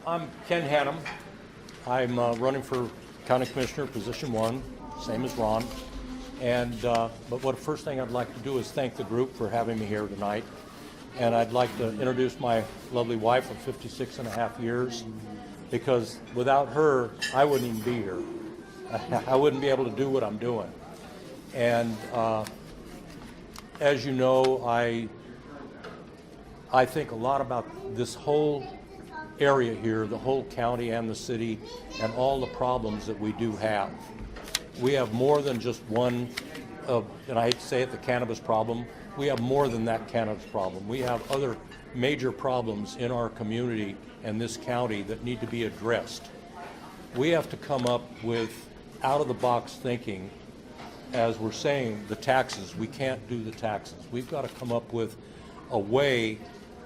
I'm Ken Hannum. I'm running for County Commissioner, position 1, same as Ron. And but what first thing I'd like to do is thank the group for having me here tonight. And I'd like to introduce my lovely wife of 56 and a half years, because without her, I wouldn't even be here. I wouldn't be able to do what I'm doing. And as you know, I think a lot about this whole area here, the whole county and the city, and all the problems that we do have. We have more than just one, and I hate to say it, the cannabis problem. We have more than that cannabis problem. We have other major problems in our community and this county that need to be addressed. We have to come up with out-of-the-box thinking. As we're saying, the taxes, we can't do the taxes. We've got to come up with a way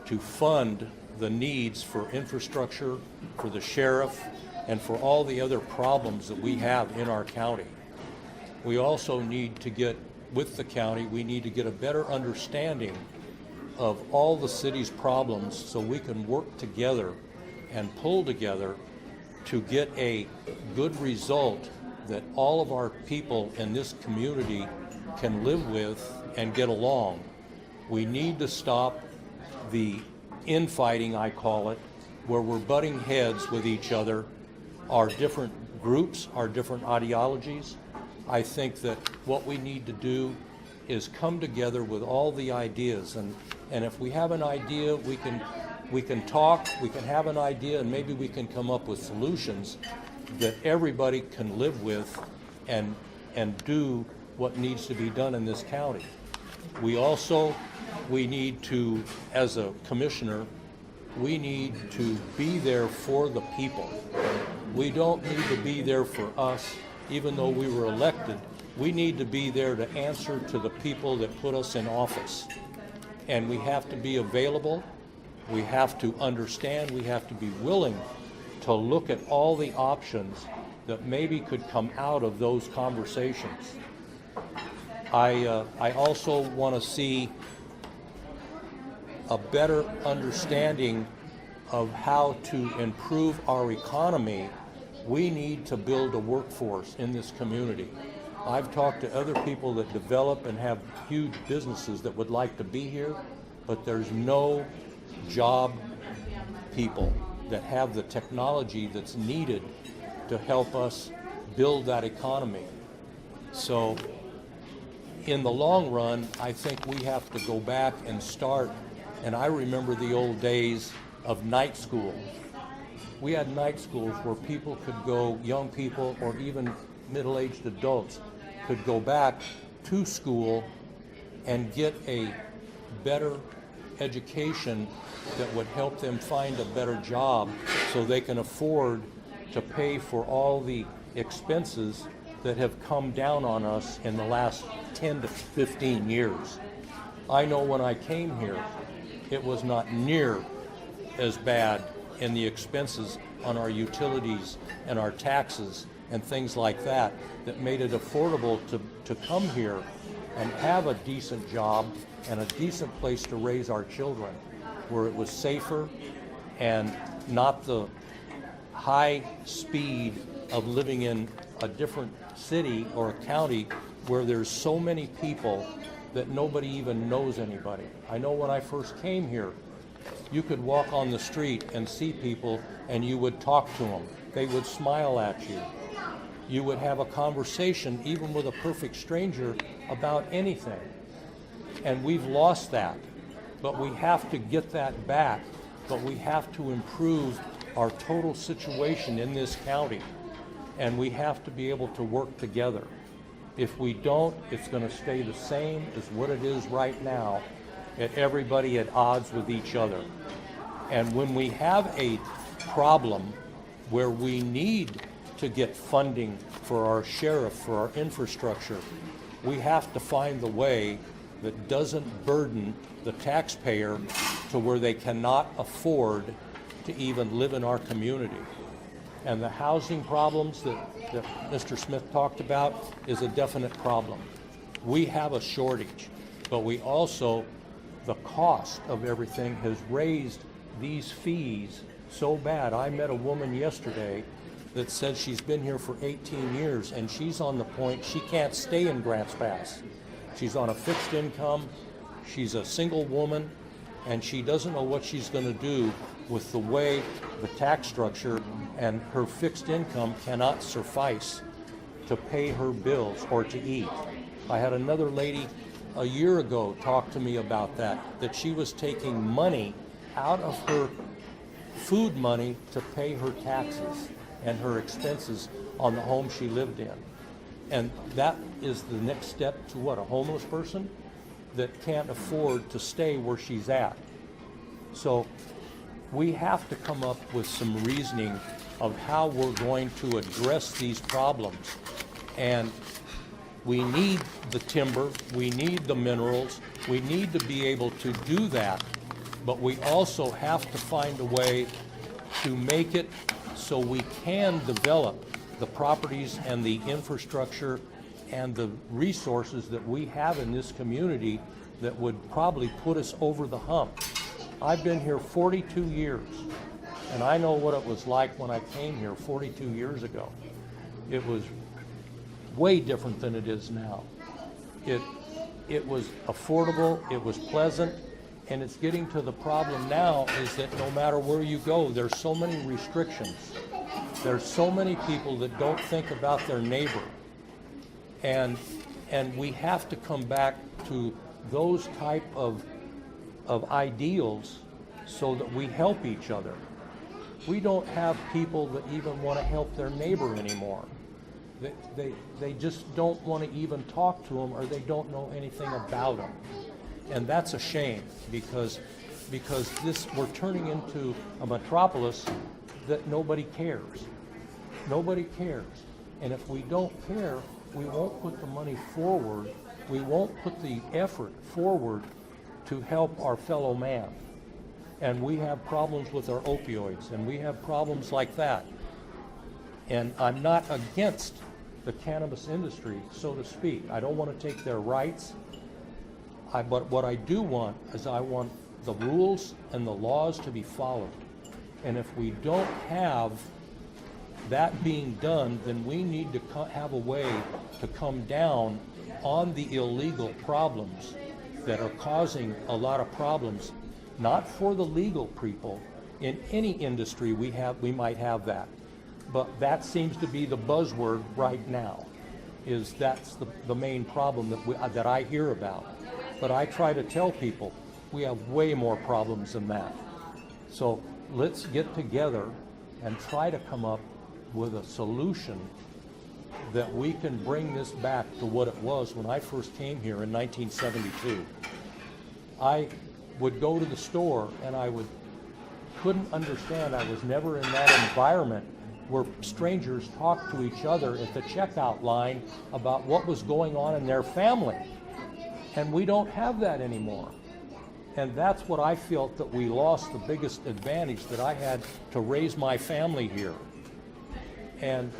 to fund the needs for infrastructure, for the sheriff, and for all the other problems that we have in our county. We also need to get, with the county, we need to get a better understanding of all the city's problems so we can work together and pull together to get a good result that all of our people in this community can live with and get along. We need to stop the infighting, I call it, where we're butting heads with each other, our different groups, our different ideologies. I think that what we need to do is come together with all the ideas, and if we have an idea, we can talk, we can have an idea, and maybe we can come up with solutions that everybody can live with and do what needs to be done in this county. We need to, as a commissioner, we need to be there for the people. We don't need to be there for us, even though we were elected. We need to be there to answer to the people that put us in office. And we have to be available, we have to understand, we have to be willing to look at all the options that maybe could come out of those conversations. I also want to see a better understanding of how to improve our economy. We need to build a workforce in this community. I've talked to other people that develop and have huge businesses that would like to be here, but there's no job people that have the technology that's needed to help us build that economy. So in the long run, I think we have to go back and start, and I remember the old days of night school. We had night schools where people could go, young people or even middle-aged adults, could go back to school and get a better education that would help them find a better job so they can afford to pay for all the expenses that have come down on us in the last 10 to 15 years. I know when I came here, it was not near as bad in the expenses on our utilities and our taxes and things like that that made it affordable to come here and have a decent job and a decent place to raise our children, where it was safer and not the high speed of living in a different city or a county where there's so many people that nobody even knows anybody. I know when I first came here, you could walk on the street and see people and you would talk to them. They would smile at you. You would have a conversation, even with a perfect stranger, about anything. And we've lost that. But we have to get that back. But we have to improve our total situation in this county. And we have to be able to work together. If we don't, it's going to stay the same as what it is right now, at everybody at odds with each other. And when we have a problem where we need to get funding for our sheriff, for our infrastructure, we have to find the way that doesn't burden the taxpayer to where they cannot afford to even live in our community. And the housing problems that Mr. Smith talked about is a definite problem. We have a shortage, but we also, the cost of everything has raised these fees so bad. I met a woman yesterday that said she's been here for 18 years and she's on the point she can't stay in Grants Pass. She's on a fixed income, she's a single woman, and she doesn't know what she's going to do with the way the tax structure, and her fixed income cannot suffice to pay her bills or to eat. I had another lady a year ago talk to me about that she was taking money out of her food money to pay her taxes and her expenses on the home she lived in. And that is the next step to what, a homeless person that can't afford to stay where she's at. So we have to come up with some reasoning of how we're going to address these problems. And we need the timber, we need the minerals, we need to be able to do that, but we also have to find a way to make it so we can develop the properties and the infrastructure and the resources that we have in this community that would probably put us over the hump. I've been here 42 years, and I know what it was like when I came here 42 years ago. It was way different than it is now. It was affordable, it was pleasant, and it's getting to the problem now is that no matter where you go, there's so many restrictions. There's so many people that don't think about their neighbor. And we have to come back to those type of ideals so that we help each other. We don't have people that even want to help their neighbor anymore. They just don't want to even talk to them, or they don't know anything about them. And that's a shame, because we're turning into a metropolis that nobody cares. Nobody cares. And if we don't care, we won't put the money forward, we won't put the effort forward to help our fellow man. And we have problems with our opioids, and we have problems like that. And I'm not against the cannabis industry, so to speak. I don't want to take their rights. But what I do want is I want the rules and the laws to be followed. And if we don't have that being done, then we need to have a way to come down on the illegal problems that are causing a lot of problems, not for the legal people. In any industry we might have that. But that seems to be the buzzword right now, is that's the main problem that I hear about. But I try to tell people we have way more problems than that. So let's get together and try to come up with a solution that we can bring this back to what it was when I first came here in 1972. I would go to the store and couldn't understand. I was never in that environment where strangers talked to each other at the checkout line about what was going on in their family. And we don't have that anymore. And that's what I felt that we lost, the biggest advantage that I had to raise my family here. And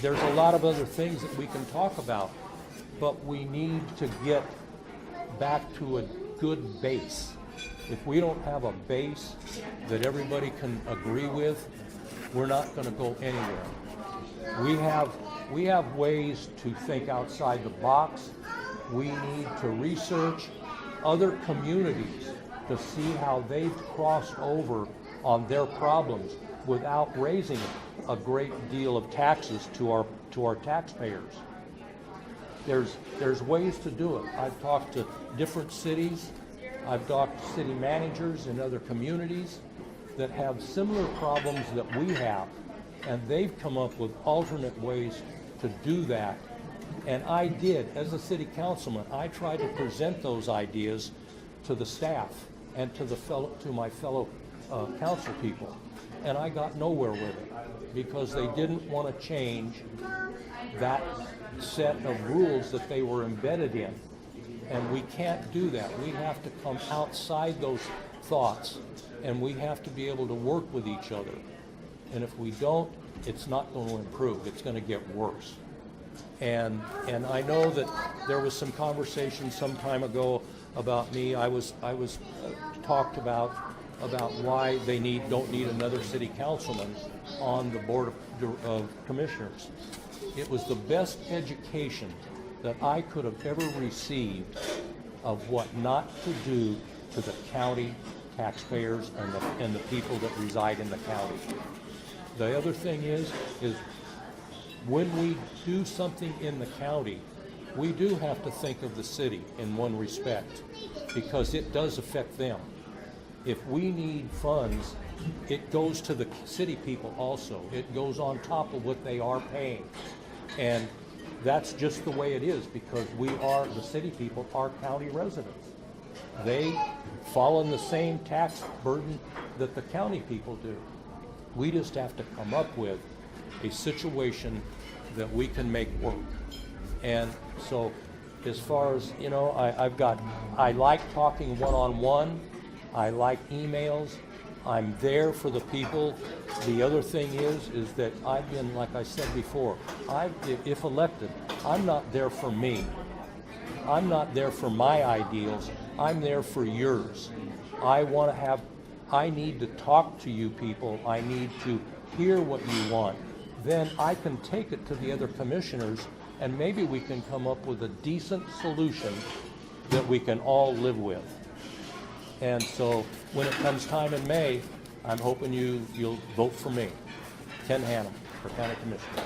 there's a lot of other things that we can talk about, but we need to get back to a good base. If we don't have a base that everybody can agree with, we're not going to go anywhere. We have ways to think outside the box. We need to research other communities to see how they've crossed over on their problems without raising a great deal of taxes to our taxpayers. There's ways to do it. I've talked to different cities. I've talked to city managers in other communities that have similar problems that we have, and they've come up with alternate ways to do that. And I did, as a city councilman, I tried to present those ideas to the staff and to my fellow council people, and I got nowhere with it because they didn't want to change that set of rules that they were embedded in. And we can't do that. We have to come outside those thoughts, and we have to be able to work with each other. And if we don't, it's not going to improve. It's going to get worse. And I know that there was some conversation some time ago about me. I was talked about, about why they don't need another city councilman on the board of commissioners. It was the best education that I could have ever received of what not to do to the county taxpayers and the people that reside in the county. The other thing is when we do something in the county, we do have to think of the city in one respect, because it does affect them. If we need funds, it goes to the city people also. It goes on top of what they are paying. And that's just the way it is, because the city people are county residents. They fall in the same tax burden that the county people do. We just have to come up with a situation that we can make work. And so as far as, I like talking one-on-one. I like emails. I'm there for the people. The other thing is that I've been, like I said before, if elected, I'm not there for me. I'm not there for my ideals. I'm there for yours. I need to talk to you people. I need to hear what you want. Then I can take it to the other commissioners, and maybe we can come up with a decent solution that we can all live with. And so when it comes time in May, I'm hoping you'll vote for me, Ken Hannum, for County Commissioner.